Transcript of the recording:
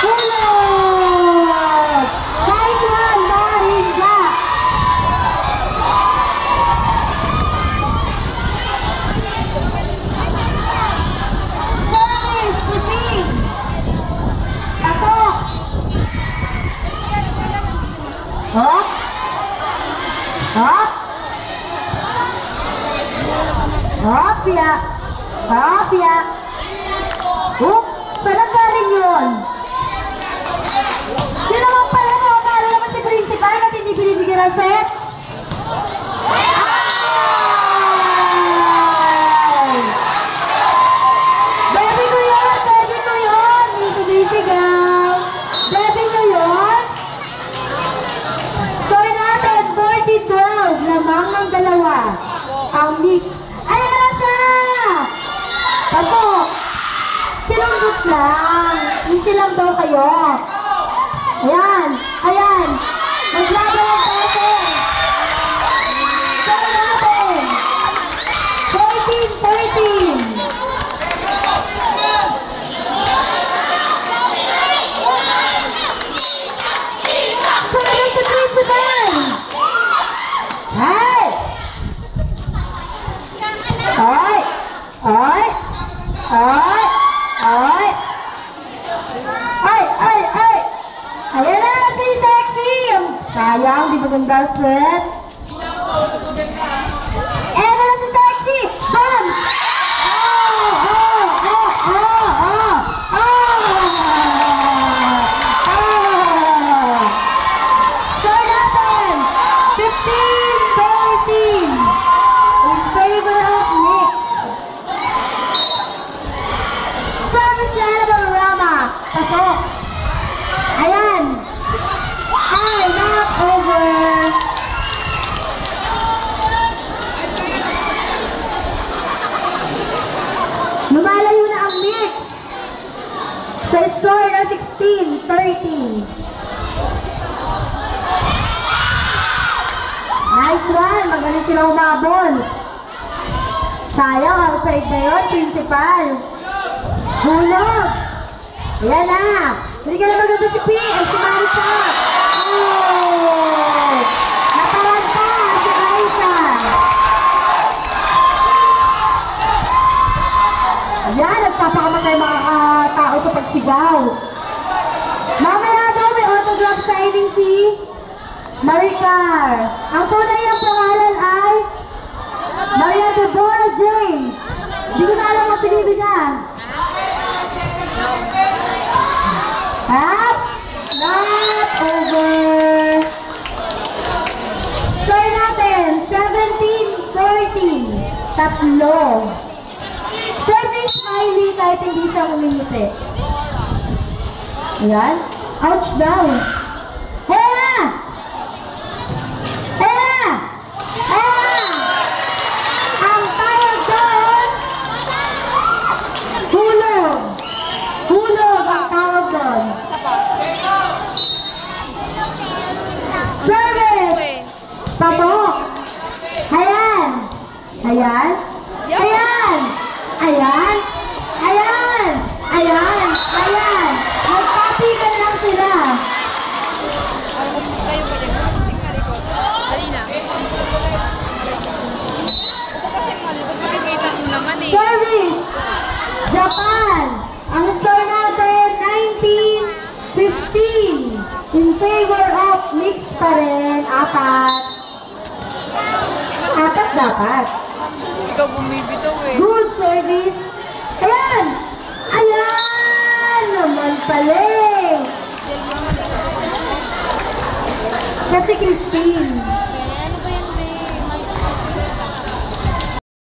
Hulog! Nice one, Marinda! Service, pushing! Tatok! Hop! Hop! Hop, ya! Hop, ya! Oop! Saan galing yun? Sino naman pala mo? Paano naman si principal at hindi binibigyan ng set? Baby ko yun! Baby ko yun! Hindi binibigyan! Baby ko yun! Score natin 40-12. Lamang ng dalawa. Ang mix. Ay, nasa! Ako! Silanggot lang. Hindi lang daw kayo. Ayan. Ayan. Maglaban ang natin. Saan natin? 14-13. Saan sa principal? Hey! Ay! Ay! Ay! Ay! Ay! Ay! Ay! Ayan na! Si Sexy! Sayang, di maganda set. Ayan na si Sexy! Bam! Oh! Oh! Oh! Oh! Oh! Oh! Score natin! 15-13! In favor of Nick. Service level Rama. Pasok. Ayan. Ay, not over. Lumalayo na ang Nick. Sa score na 16-13. Nice one. Magaling sila umabol. Sayang, outside na yun, principal. Hulog! Ayan na! Hindi ka na maganda si P. Ay, si Marisa! Oh! Nataranta si Marisa! Ayan, nagpapakamatay mga tao sa pagsigaw. Mamaya daw may autograph signing si Maricar. Ang tunay ang pangalan ay Maria Deborah James. Hindi ko na alam ang pinibigyan. At not over. Score natin 17-14. Tatlo. Serving Smiley kahit hindi siya umingiti. Ayan. Ouch daw. Hera! Hera! Hera! Ang tawag doon, hulog. Hulog ang tawag doon. Service! Pabok! Ayan! Ayan! Ayan! Ayan! Ayan! Ayan! Ayan! Magpapigan lang sila. Parang kung kayo pa rin, kasi malikot. Dali na. Ito kasi malikot, makikita mo naman eh. Service! Japan! Ang score natin, 19-15. In favor of mix pa rin. Apat. Apat dapat. Ikaw bumibitaw eh. Good service. Ayan! Ayan! Naman pala eh. Yan lang malikot. Kasi Christine.